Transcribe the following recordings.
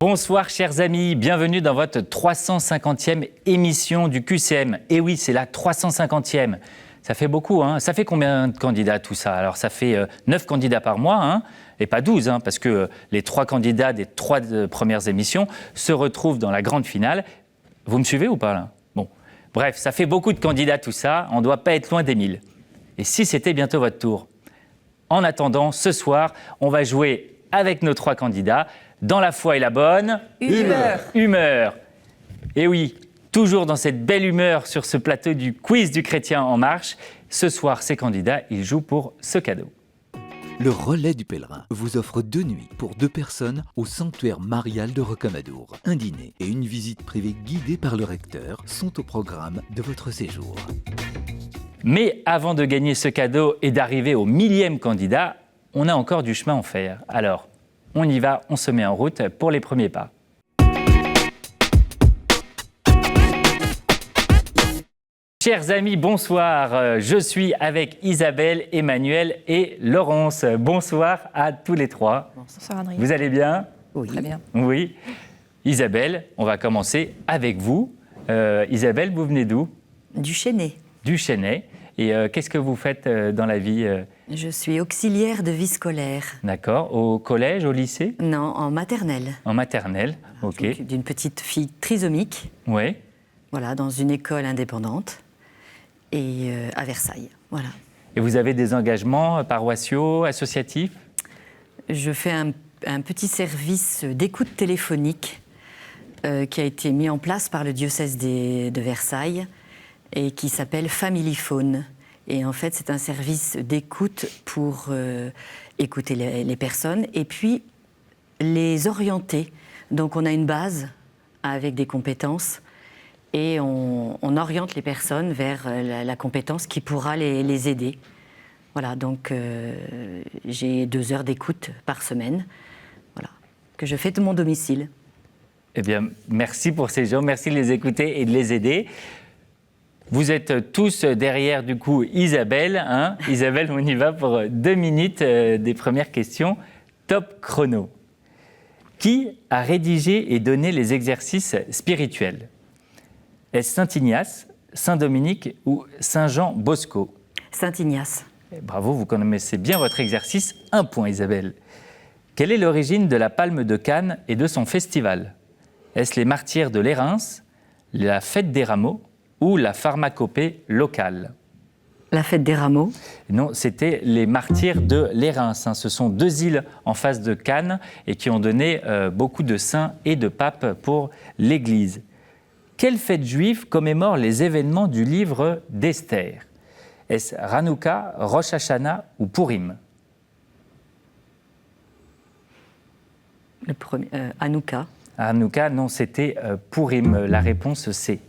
Bonsoir chers amis, bienvenue dans votre 350e émission du QCM. Et oui, c'est la 350e. Ça fait beaucoup, hein. Ça fait combien de candidats tout ça? Alors ça fait 9 candidats par mois, hein, et pas 12, hein, parce que les 3 candidats des 3 premières émissions se retrouvent dans la grande finale. Vous me suivez ou pas là? Bon, bref, ça fait beaucoup de candidats tout ça, on ne doit pas être loin des 1000. Et si c'était bientôt votre tour? En attendant, ce soir, on va jouer avec nos 3 candidats dans la foi et la bonne humeur. Et oui, toujours dans cette belle humeur sur ce plateau du quiz du Chrétien en marche. Ce soir, ces candidats, ils jouent pour ce cadeau. Le Relais du Pèlerin vous offre 2 nuits pour 2 personnes au sanctuaire marial de Rocamadour. Un dîner et une visite privée guidée par le recteur sont au programme de votre séjour. Mais avant de gagner ce cadeau et d'arriver au 1000e candidat, on a encore du chemin à faire. Alors, on y va, on se met en route pour les premiers pas. Chers amis, bonsoir. Je suis avec Isabelle, Emmanuel et Laurence. Bonsoir à tous les 3. Bonsoir Adrien. Vous allez bien? Oui. Très bien. Oui. Isabelle, on va commencer avec vous. Isabelle, vous venez d'où? Du Chesnay. Du Chesnay. Et qu'est-ce que vous faites dans la vie? Je suis auxiliaire de vie scolaire. D'accord. Au collège, au lycée? Non, en maternelle. En maternelle, ok. Je m'occupe d'une petite fille trisomique. Oui. Voilà, dans une école indépendante et à Versailles. Voilà. Et vous avez des engagements paroissiaux, associatifs? Je fais un petit service d'écoute téléphonique qui a été mis en place par le diocèse de Versailles et qui s'appelle Family Phone. Et en fait, c'est un service d'écoute pour écouter les personnes et puis les orienter. Donc, on a une base avec des compétences et on oriente les personnes vers la compétence qui pourra les aider. Voilà, donc j'ai 2 heures d'écoute par semaine, voilà, que je fais de mon domicile. Eh bien, merci pour ces gens, merci de les écouter et de les aider. Vous êtes tous derrière, du coup, Isabelle. Hein. Isabelle, on y va pour 2 minutes des premières questions. Top chrono. Qui a rédigé et donné les exercices spirituels? Est-ce Saint Ignace, Saint Dominique ou Saint Jean Bosco? Saint Ignace. Bravo, vous connaissez bien votre exercice. 1 point, Isabelle. Quelle est l'origine de la Palme de Cannes et de son festival? Est-ce les martyrs de l'Érins, la fête des rameaux ou la pharmacopée locale? La fête des rameaux? Non, c'était les martyrs de l'Érins. Hein. Ce sont 2 îles en face de Cannes et qui ont donné beaucoup de saints et de papes pour l'Église. Quelle fête juive commémore les événements du livre d'Esther? Est-ce Hanouka, Rosh Hashanah ou Purim? Le premier, Hanouka. Hanouka, non, c'était Purim. La réponse, c'est.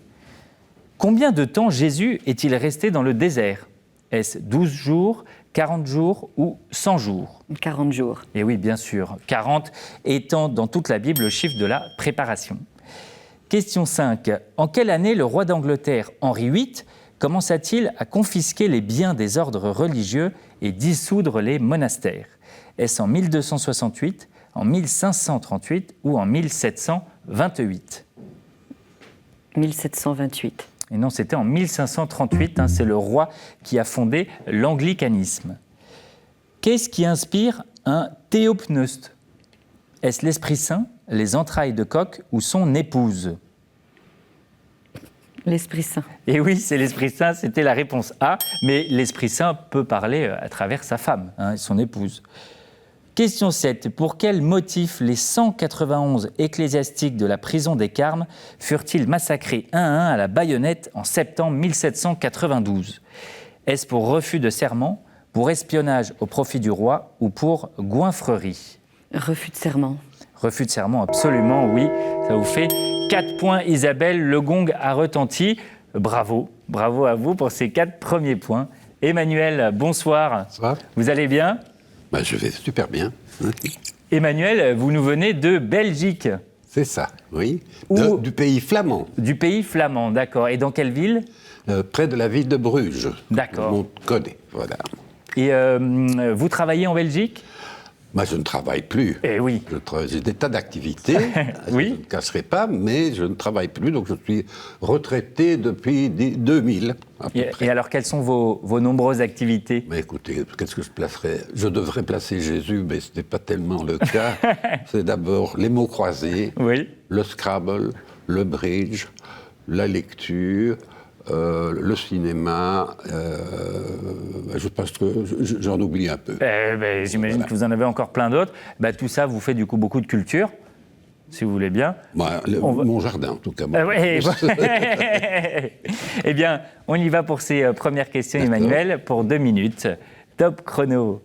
Combien de temps Jésus est-il resté dans le désert? Est-ce 12 jours, 40 jours ou 100 jours? 40 jours. Et oui, bien sûr, 40 étant dans toute la Bible le chiffre de la préparation. Question 5. En quelle année le roi d'Angleterre, Henri VIII, commença-t-il à confisquer les biens des ordres religieux et dissoudre les monastères? Est-ce en 1268, en 1538 ou en 1728? 1728. Et non, c'était en 1538, hein, c'est le roi qui a fondé l'anglicanisme. Qu'est-ce qui inspire un théopneuste? Est-ce l'Esprit Saint, les entrailles de coq ou son épouse? L'Esprit Saint. Et oui, c'est l'Esprit Saint, c'était la réponse A, mais l'Esprit Saint peut parler à travers sa femme, hein, son épouse. Question 7. Pour quel motif les 191 ecclésiastiques de la prison des Carmes furent-ils massacrés un à un à la baïonnette en septembre 1792? Est-ce pour refus de serment, pour espionnage au profit du roi ou pour goinfrerie? Refus de serment. Refus de serment, absolument, oui. Ça vous fait 4 points, Isabelle. Le gong a retenti. Bravo, bravo à vous pour ces 4 premiers points. Emmanuel, bonsoir. Bonsoir. Vous allez bien? Je vais super bien. Emmanuel, vous nous venez de Belgique. C'est ça, oui. Où- Du pays flamand, Du pays flamand, d'accord. Et dans quelle ville? près de la ville de Bruges. D'accord. On connaît, voilà. Et vous travaillez en Belgique? Moi, je ne travaille plus. Eh oui. J'ai des tas d'activités, Oui. je ne cacherai pas, mais je ne travaille plus, donc je suis retraité depuis 2000, à peu près. Et alors, quelles sont vos nombreuses activités? Mais écoutez, qu'est-ce que je placerais? Je devrais placer Jésus, mais ce n'est pas tellement le cas. C'est d'abord les mots croisés, Oui. le Scrabble, le bridge, la lecture, le cinéma. Je pense que j'en oublie un peu. J'imagine Voilà. que vous en avez encore plein d'autres. Tout ça vous fait du coup beaucoup de culture, si vous voulez bien. Moi, mon jardin, en tout cas. Ouais. Eh bien, on y va pour ces premières questions, D'accord. Emmanuel, pour 2 minutes. Top chrono.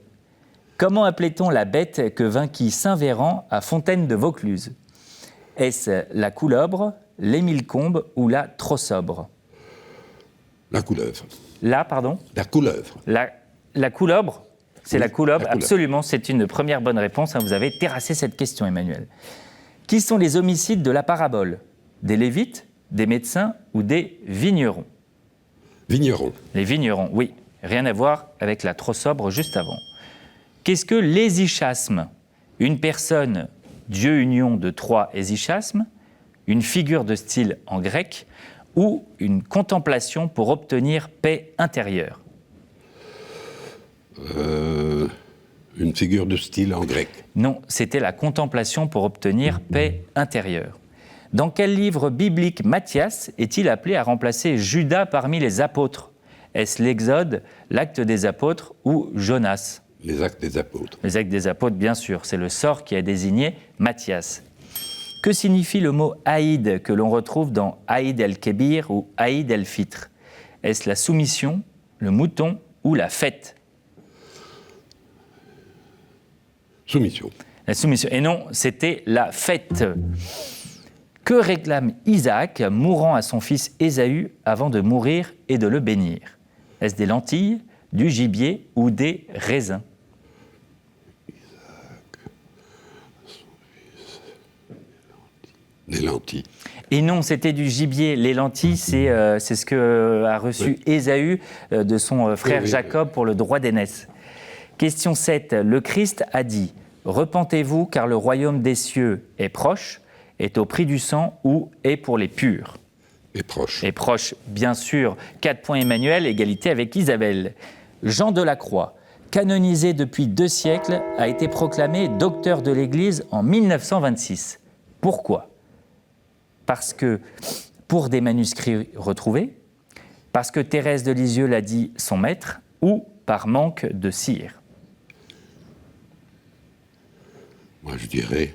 Comment appelait-on la bête que vainquit Saint-Véran à Fontaine de Vaucluse? Est-ce la coulebre, l'émile-combe ou la trossobre? La couleuvre. Là, pardon? La couleuvre. La coulebre, c'est Oui, la coulebre, la couleuvre. absolument, c'est une première bonne réponse. Vous avez terrassé cette question, Emmanuel. Qui sont les homicides de la parabole? Des lévites, des médecins ou des vignerons? Vigneron. Les vignerons, oui. Rien à voir avec la trossobre juste avant. Qu'est-ce que l'hésychasme? Une personne, Dieu union de 3 hésychasmes, une figure de style en grec ou une contemplation pour obtenir paix intérieure? Une figure de style en grec. Non, c'était la contemplation pour obtenir paix intérieure. Dans quel livre biblique Matthias est-il appelé à remplacer Judas parmi les apôtres? Est-ce l'Exode, l'Acte des apôtres ou Jonas? Les actes des apôtres. Les Actes des apôtres, bien sûr, c'est le sort qui a désigné Matthias. Que signifie le mot Aïd que l'on retrouve dans Aïd el-Kébir ou Aïd el-Fitr? Est-ce la soumission, le mouton ou la fête? Soumission. La soumission. Et non, c'était la fête. Que réclame Isaac, mourant à son fils Ésaü avant de mourir et de le bénir? Est-ce des lentilles, du gibier ou des raisins? Des lentilles. Et non, c'était du gibier. Les lentilles, c'est ce que a reçu Ésaü de son frère Oui. Jacob pour le droit d'aînesse. Question 7. Le Christ a dit « Repentez-vous, car le royaume des cieux est proche, est au prix du sang ou est pour les purs ». Et proche. Et proche, bien sûr. 4 points Emmanuel, égalité avec Isabelle. Jean de la Croix, canonisé depuis 2 siècles, a été proclamé docteur de l'Église en 1926. Pourquoi? Parce que, pour des manuscrits retrouvés, parce que Thérèse de Lisieux l'a dit son maître, ou par manque de cire. Moi, je dirais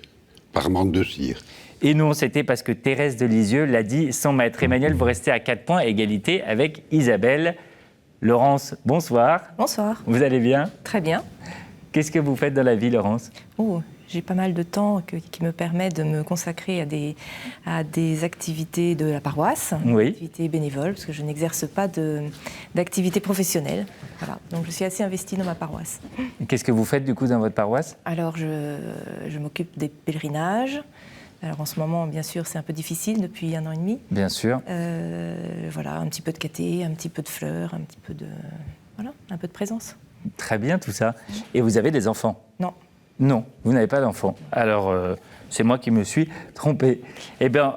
par manque de cire. Et non, c'était parce que Thérèse de Lisieux l'a dit son maître. Emmanuel, vous restez à 4 points, égalité avec Isabelle. Laurence, bonsoir. Bonsoir. Vous allez bien? Très bien. Qu'est-ce que vous faites dans la vie, Laurence? J'ai pas mal de temps qui me permet de me consacrer à des activités de la paroisse, Oui. activités bénévoles, parce que je n'exerce pas d'activité professionnelle. Voilà. Donc je suis assez investie dans ma paroisse. Qu'est-ce que vous faites du coup dans votre paroisse? Alors je m'occupe des pèlerinages. Alors en ce moment, bien sûr, c'est un peu difficile depuis 1 an et demi. Bien sûr. Voilà, un petit peu de caté, un petit peu de fleurs, un petit peu de... Voilà, un peu de présence. Très bien tout ça. Et vous avez des enfants? Non. Non, vous n'avez pas d'enfants. Alors, c'est moi qui me suis trompé. Eh bien,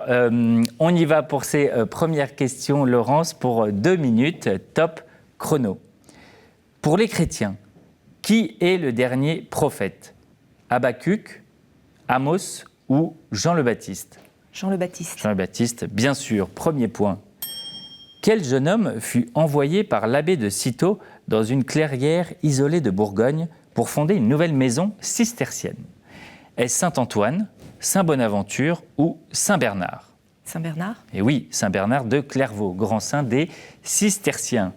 on y va pour ces premières questions, Laurence, pour 2 minutes, top chrono. Pour les chrétiens, qui est le dernier prophète? Habacuc, Amos ou Jean le Baptiste? Jean le Baptiste. Jean le Baptiste, bien sûr. Premier point. Quel jeune homme fut envoyé par l'abbé de Cîteaux dans une clairière isolée de Bourgogne pour fonder une nouvelle maison cistercienne? Est-ce Saint-Antoine, Saint-Bonaventure ou Saint-Bernard? Saint-Bernard. Et oui, Saint-Bernard de Clairvaux, grand saint des cisterciens.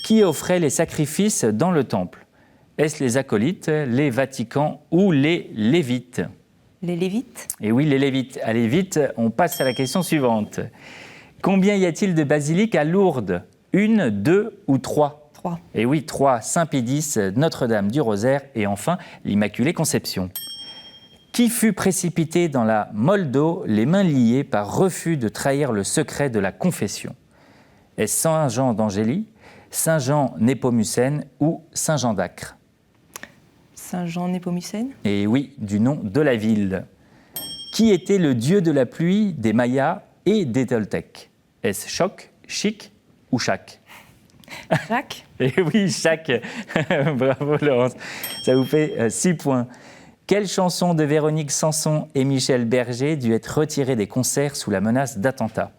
Qui offrait les sacrifices dans le temple? Est-ce les acolytes, les Vaticans ou les Lévites? Les Lévites. Et oui, les Lévites. Allez vite, on passe à la question suivante. Combien y a-t-il de basiliques à Lourdes? 1, 2 ou 3? 3. Et oui, 3, Saint-Pédis, Notre-Dame du Rosaire et enfin l'Immaculée Conception. Qui fut précipité dans la Mole d'eau, les mains liées par refus de trahir le secret de la confession? Est-ce Saint-Jean d'Angély, Saint-Jean Népomucène ou Saint-Jean d'Acre? Saint Jean Népomucène. Et oui, du nom de la ville. Qui était le dieu de la pluie des Mayas et des Toltecs? Est-ce Choc, Chic ou Chac? Jacques. Et oui, Chac. Bravo Laurence. Ça vous fait 6 points. Quelle chanson de Véronique Sanson et Michel Berger dut être retirée des concerts sous la menace d'attentat?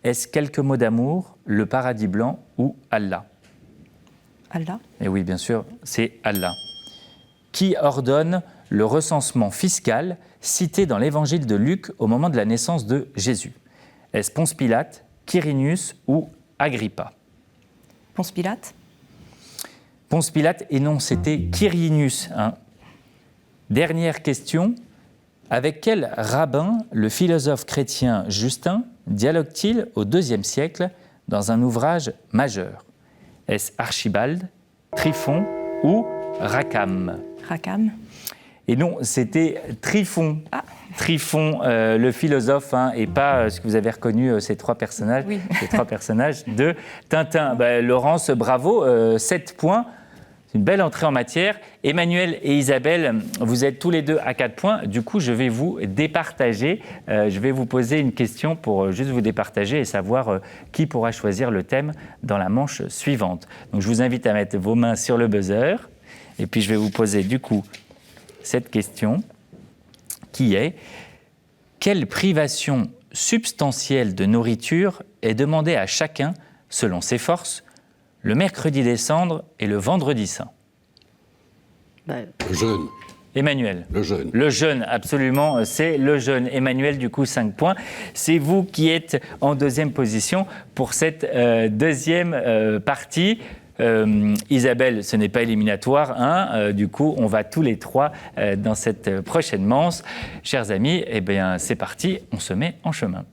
Est-ce Quelques mots d'amour, Le paradis blanc ou Allah? Allah. Et oui, bien sûr, c'est Allah. Qui ordonne le recensement fiscal cité dans l'évangile de Luc au moment de la naissance de Jésus? Est-ce Ponce Pilate, Quirinius ou Agrippa? Ponce Pilate. Ponce Pilate, et non, c'était Quirinius. Dernière question. Avec quel rabbin le philosophe chrétien Justin dialogue-t-il au IIe siècle dans un ouvrage majeur? Est-ce Archibald, Tryphon ou Rackham? Rackham. Et non, c'était Tryphon. Ah. Tryphon, le philosophe, et pas ce que vous avez reconnu, ces 3 personnages, Oui. ces 3 personnages de Tintin. Laurence, bravo, 7 points. C'est une belle entrée en matière. Emmanuel et Isabelle, vous êtes tous les deux à 4 points. Du coup, je vais vous départager. Je vais vous poser une question pour juste vous départager et savoir qui pourra choisir le thème dans la manche suivante. Donc, je vous invite à mettre vos mains sur le buzzer. Et puis, je vais vous poser du coup cette question qui est: quelle privation substantielle de nourriture est demandée à chacun, selon ses forces, le mercredi des cendres et le vendredi saint? Le jeûne. Emmanuel. Le jeûne. Le jeûne, absolument, c'est le jeûne. Emmanuel, du coup, 5 points. C'est vous qui êtes en deuxième position pour cette deuxième partie. Isabelle, ce n'est pas éliminatoire, du coup, on va tous les 3 dans cette prochaine manche. Chers amis, eh bien, c'est parti, on se met en chemin.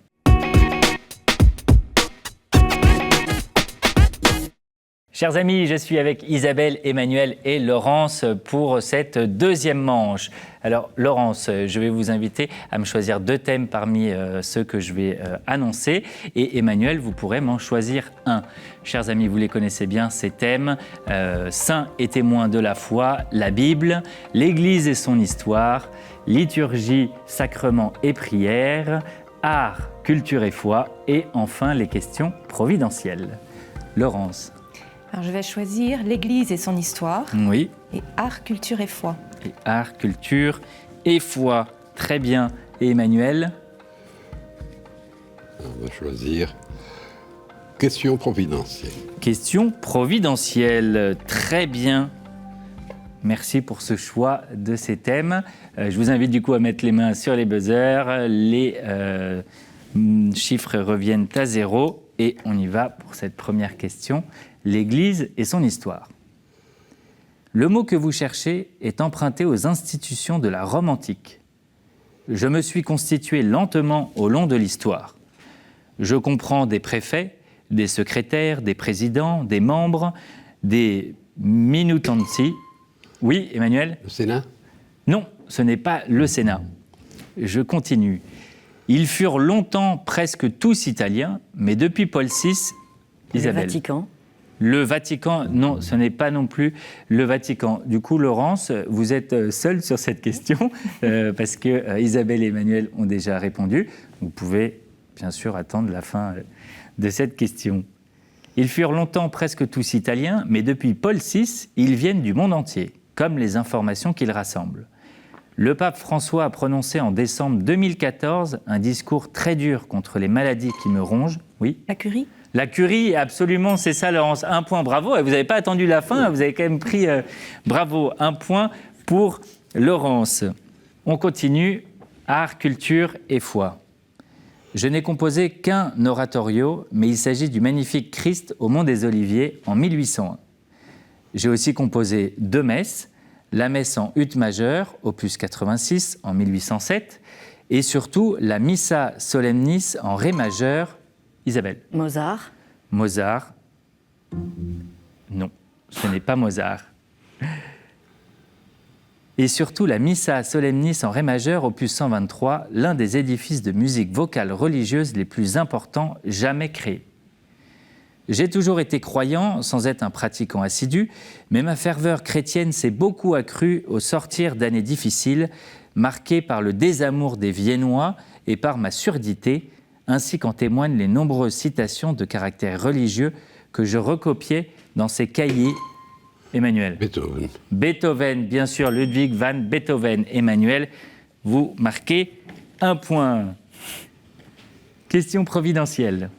Chers amis, je suis avec Isabelle, Emmanuel et Laurence pour cette deuxième manche. Alors Laurence, je vais vous inviter à me choisir 2 thèmes parmi ceux que je vais annoncer, et Emmanuel, vous pourrez m'en choisir un. Chers amis, vous les connaissez bien, ces thèmes: saints et témoins de la foi, la Bible, l'Église et son histoire, liturgie, sacrements et prières, art, culture et foi, et enfin les questions providentielles. Laurence. Alors, je vais choisir l'Église et son histoire. Oui. Et art, culture et foi. Et art, culture et foi. Très bien. Et Emmanuel? On va choisir question providentielle. Question providentielle. Très bien. Merci pour ce choix de ces thèmes. Je vous invite du coup à mettre les mains sur les buzzers. Les chiffres reviennent à 0. Et on y va pour cette première question. L'Église et son histoire. Le mot que vous cherchez est emprunté aux institutions de la Rome antique. Je me suis constitué lentement au long de l'histoire. Je comprends des préfets, des secrétaires, des présidents, des membres, des minutanti. Oui, Emmanuel? Le Sénat? Non, ce n'est pas le Sénat. Je continue. Ils furent longtemps presque tous italiens, mais depuis Paul VI, Isabelle. Le Vatican. Le Vatican, non, ce n'est pas non plus le Vatican. Du coup, Laurence, vous êtes seule sur cette question, parce que Isabelle et Emmanuel ont déjà répondu. Vous pouvez, bien sûr, attendre la fin de cette question. Ils furent longtemps presque tous italiens, mais depuis Paul VI, ils viennent du monde entier, comme les informations qu'ils rassemblent. Le pape François a prononcé en décembre 2014 un discours très dur contre les maladies qui me rongent. Oui. La Curie. La Curie, absolument, c'est ça, Laurence. 1 point, bravo. Vous n'avez pas attendu la fin, vous avez quand même pris bravo. 1 point pour Laurence. On continue. Art, culture et foi. Je n'ai composé qu'un oratorio, mais il s'agit du magnifique Christ au Mont des Oliviers en 1801. J'ai aussi composé 2 messes, la messe en ut majeur, opus 86 en 1807, et surtout la Missa Solemnis en ré majeur. Isabelle. Mozart. Mozart. Non, ce n'est pas Mozart. Et surtout la Missa Solemnis en ré majeur, opus 123, l'un des édifices de musique vocale religieuse les plus importants jamais créés. J'ai toujours été croyant, sans être un pratiquant assidu, mais ma ferveur chrétienne s'est beaucoup accrue au sortir d'années difficiles, marquées par le désamour des Viennois et par ma surdité, ainsi qu'en témoignent les nombreuses citations de caractère religieux que je recopiais dans ces cahiers. Emmanuel. Beethoven. Beethoven, bien sûr, Ludwig van Beethoven. Emmanuel, vous marquez 1 point. Question providentielle.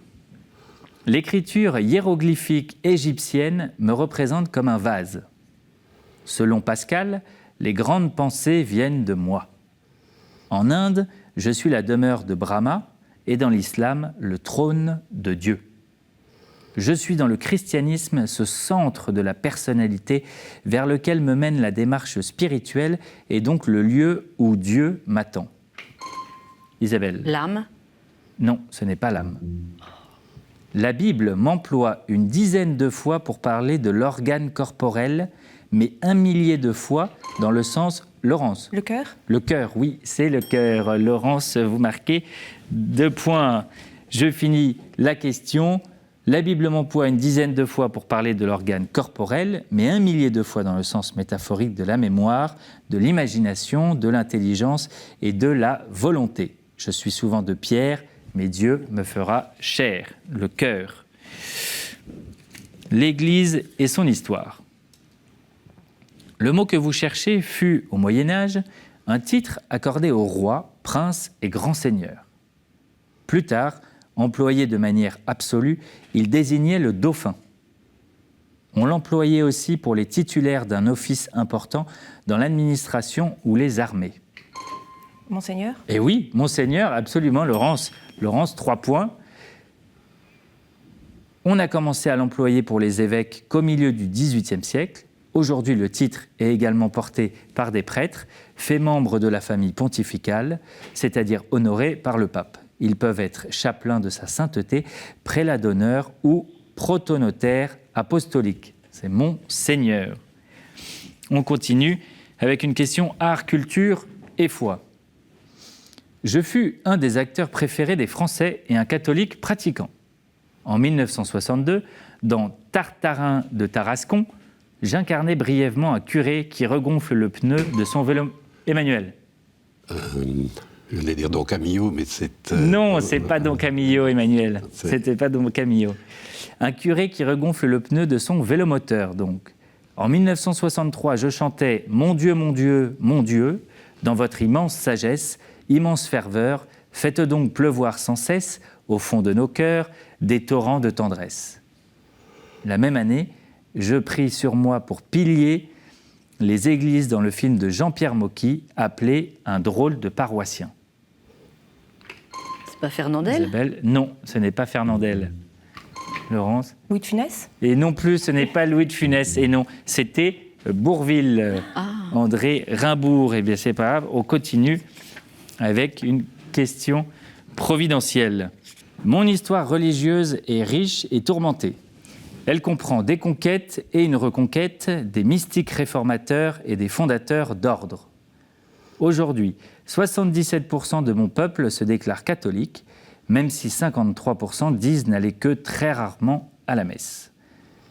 L'écriture hiéroglyphique égyptienne me représente comme un vase. Selon Pascal, les grandes pensées viennent de moi. En Inde, je suis la demeure de Brahma et dans l'islam, le trône de Dieu. Je suis dans le christianisme ce centre de la personnalité vers lequel me mène la démarche spirituelle et donc le lieu où Dieu m'attend. Isabelle. L'âme? Non, ce n'est pas l'âme. La Bible m'emploie une dizaine de fois pour parler de l'organe corporel, mais 1 millier de fois dans le sens Laurence. Le cœur? Le cœur, oui, c'est le cœur. Laurence, vous marquez 2 points. Je finis la question. La Bible m'emploie une dizaine de fois pour parler de l'organe corporel, mais 1 millier de fois dans le sens métaphorique de la mémoire, de l'imagination, de l'intelligence et de la volonté. Je suis souvent de pierre, mais Dieu me fera chair, le cœur. L'Église et son histoire. Le mot que vous cherchez fut, au Moyen-Âge, un titre accordé aux rois, princes et grands seigneurs. Plus tard, employé de manière absolue, il désignait le dauphin. On l'employait aussi pour les titulaires d'un office important dans l'administration ou les armées. Monseigneur? Et oui, Monseigneur, absolument, Laurence. Laurence, 3 points. On a commencé à l'employer pour les évêques qu'au milieu du XVIIIe siècle. Aujourd'hui, le titre est également porté par des prêtres, faits membres de la famille pontificale, c'est-à-dire honorés par le pape. Ils peuvent être chapelains de sa sainteté, prélats d'honneur ou protonotaires apostoliques. C'est Monseigneur. On continue avec une question art, culture et foi. Je fus un des acteurs préférés des Français et un catholique pratiquant. En 1962, dans Tartarin de Tarascon, j'incarnais brièvement un curé qui regonfle le pneu de son vélo. Emmanuel. Je voulais dire Don Camillo, mais c'est... Non, c'est pas Don Camillo, Emmanuel. C'était pas Don Camillo. Un curé qui regonfle le pneu de son vélomoteur, donc. En 1963, je chantais « Mon Dieu, mon Dieu, mon Dieu », dans votre immense sagesse, immense ferveur, faites donc pleuvoir sans cesse, au fond de nos cœurs, des torrents de tendresse. La même année, je pris sur moi pour pilier les églises dans le film de Jean-Pierre Mocky, appelé « Un drôle de paroissien ». C'est pas Fernandel? Isabelle, non, ce n'est pas Fernandel. Laurence? Louis de Funès? Et non plus, ce n'est pas Louis de Funès. Et non, c'était Bourvil, André Rimbourg. Eh bien, c'est pas grave, on continue avec une question providentielle. Mon histoire religieuse est riche et tourmentée. Elle comprend des conquêtes et une reconquête, des mystiques réformateurs et des fondateurs d'ordres. Aujourd'hui, 77% de mon peuple se déclare catholique, même si 53% disent n'aller que très rarement à la messe.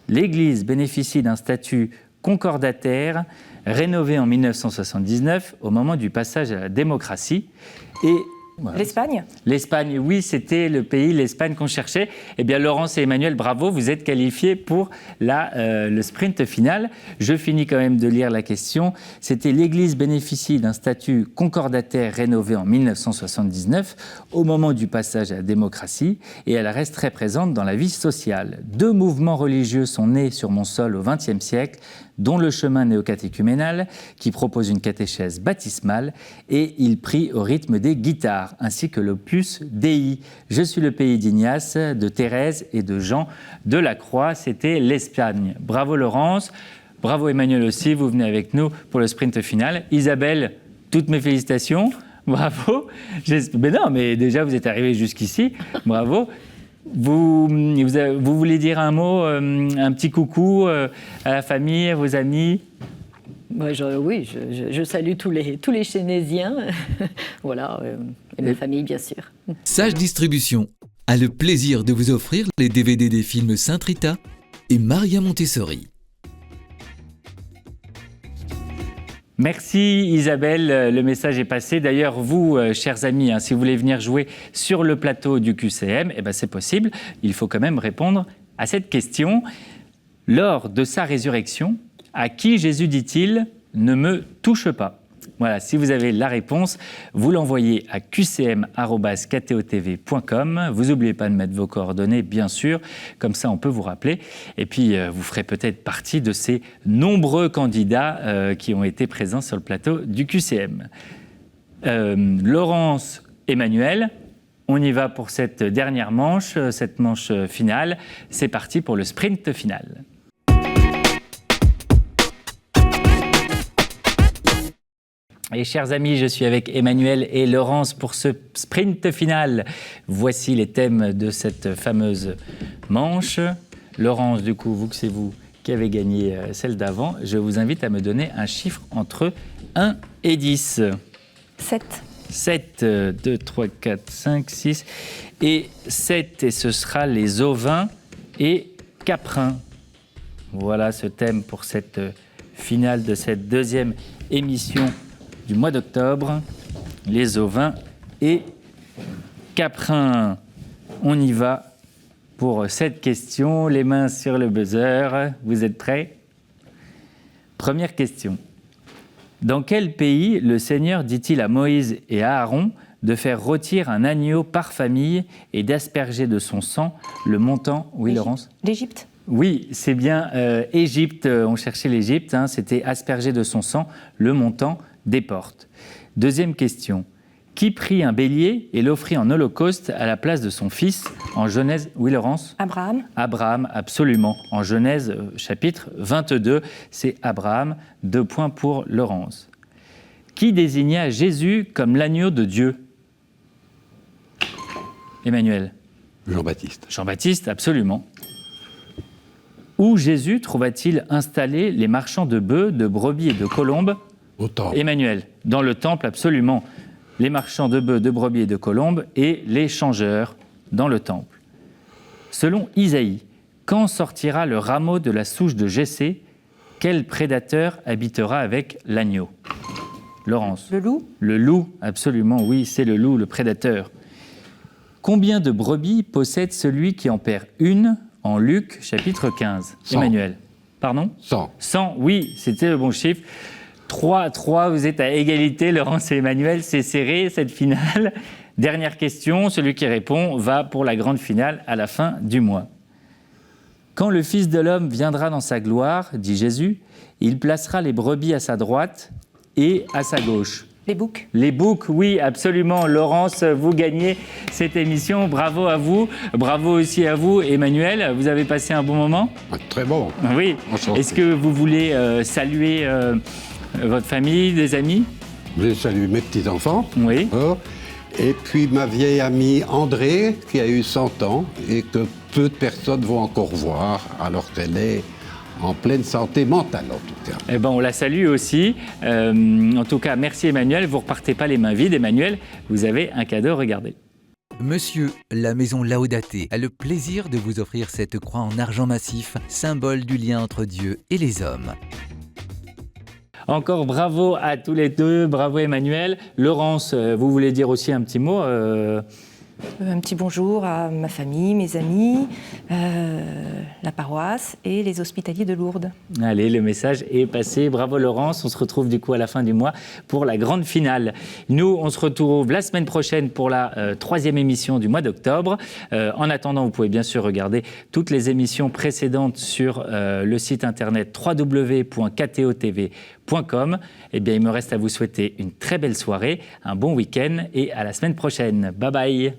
L'Église bénéficie d'un statut concordataire rénové en 1979 au moment du passage à la démocratie et voilà. L'Espagne? L'Espagne, oui, c'était le pays, l'Espagne qu'on cherchait. Eh bien, Laurence et Emmanuel, bravo, vous êtes qualifiés pour le sprint final. Je finis quand même de lire la question. C'était l'Église bénéficie d'un statut concordataire rénové en 1979 au moment du passage à la démocratie et elle reste très présente dans la vie sociale. 2 mouvements religieux sont nés sur mon sol au XXe siècle, dont le chemin néocatéchuménal, qui propose une catéchèse baptismale, et il prie au rythme des guitares, ainsi que l'opus Dei. Je suis le pays d'Ignace, de Thérèse et de Jean de la Croix. C'était l'Espagne. Bravo Laurence, bravo Emmanuel aussi, vous venez avec nous pour le sprint final. Isabelle, toutes mes félicitations, bravo. Mais non, mais déjà vous êtes arrivé jusqu'ici, bravo. Vous voulez dire un mot, un petit coucou à la famille, à vos amis? Oui, je salue tous les Chénésiens, voilà, et ma famille bien sûr. Sage Distribution, a le plaisir de vous offrir les DVD des films Saint-Rita et Maria Montessori. Merci Isabelle, le message est passé. D'ailleurs, vous, chers amis, si vous voulez venir jouer sur le plateau du QCM, c'est possible. Il faut quand même répondre à cette question. Lors de sa résurrection, à qui Jésus dit-il « Ne me touche pas » ? Voilà, si vous avez la réponse, vous l'envoyez à qcm@ktotv.com. Vous n'oubliez pas de mettre vos coordonnées, bien sûr, comme ça on peut vous rappeler. Et puis, vous ferez peut-être partie de ces nombreux candidats qui ont été présents sur le plateau du QCM. Laurence, Emmanuel, on y va pour cette dernière manche, cette manche finale. C'est parti pour le sprint final. Et chers amis, je suis avec Emmanuel et Laurence pour ce sprint final. Voici les thèmes de cette fameuse manche. Laurence, du coup, c'est vous qui avez gagné celle d'avant, je vous invite à me donner un chiffre entre 1 et 10. 7. 7, 2, 3, 4, 5, 6 et 7. Et ce sera les ovins et caprins. Voilà ce thème pour cette finale de cette deuxième émission du mois d'octobre, les ovins et caprins. On y va pour cette question, les mains sur le buzzer. Vous êtes prêts ? Première question. Dans quel pays le Seigneur dit-il à Moïse et à Aaron de faire rôtir un agneau par famille et d'asperger de son sang le montant... Oui, Laurence ? L'Égypte ? Oui, c'est bien Égypte. On cherchait l'Égypte. C'était asperger de son sang le montant des portes. Deuxième question. Qui prit un bélier et l'offrit en holocauste à la place de son fils en Genèse... Oui, Laurence ? Abraham. Abraham, absolument. En Genèse, chapitre 22, c'est Abraham. 2 points pour Laurence. Qui désigna Jésus comme l'agneau de Dieu ? Emmanuel. Jean-Baptiste. Jean-Baptiste, absolument. Où Jésus trouva-t-il installés les marchands de bœufs, de brebis et de colombes ? Au temple. Emmanuel, dans le temple, absolument. Les marchands de bœufs, de brebis et de colombes et les changeurs dans le temple. Selon Isaïe, quand sortira le rameau de la souche de Jessé, quel prédateur habitera avec l'agneau ? Laurence. Le loup. Le loup, absolument, oui, c'est le loup, le prédateur. Combien de brebis possède celui qui en perd une en Luc, chapitre 15 ? 100. Emmanuel. Pardon ? 100. 100, oui, c'était le bon chiffre. 3, vous êtes à égalité, Laurence et Emmanuel, c'est serré cette finale. Dernière question, celui qui répond va pour la grande finale à la fin du mois. Quand le Fils de l'homme viendra dans sa gloire, dit Jésus, il placera les brebis à sa droite et à sa gauche. Les boucs. Les boucs, oui, absolument. Laurence, vous gagnez cette émission. Bravo à vous. Bravo aussi à vous, Emmanuel. Vous avez passé un bon moment ? Très bon. Oui. Enchanté. Est-ce que vous voulez saluer votre famille, des amis ? Je salue mes petits-enfants. Oui. Et puis ma vieille amie André, qui a eu 100 ans et que peu de personnes vont encore voir, alors qu'elle est en pleine santé mentale, en tout cas. Eh ben, on la salue aussi. En tout cas, merci Emmanuel. Vous ne repartez pas les mains vides. Emmanuel, vous avez un cadeau, regardez. Monsieur, la maison Laodaté a le plaisir de vous offrir cette croix en argent massif, symbole du lien entre Dieu et les hommes. Encore bravo à tous les deux, bravo Emmanuel. Laurence, vous voulez dire aussi un petit mot Un petit bonjour à ma famille, mes amis, la paroisse et les hospitaliers de Lourdes. Allez, le message est passé. Bravo Laurence, on se retrouve du coup à la fin du mois pour la grande finale. Nous, on se retrouve la semaine prochaine pour la 3e émission du mois d'octobre. En attendant, vous pouvez bien sûr regarder toutes les émissions précédentes sur le site internet www.ktotv.com. Eh bien, il me reste à vous souhaiter une très belle soirée, un bon week-end et à la semaine prochaine. Bye bye.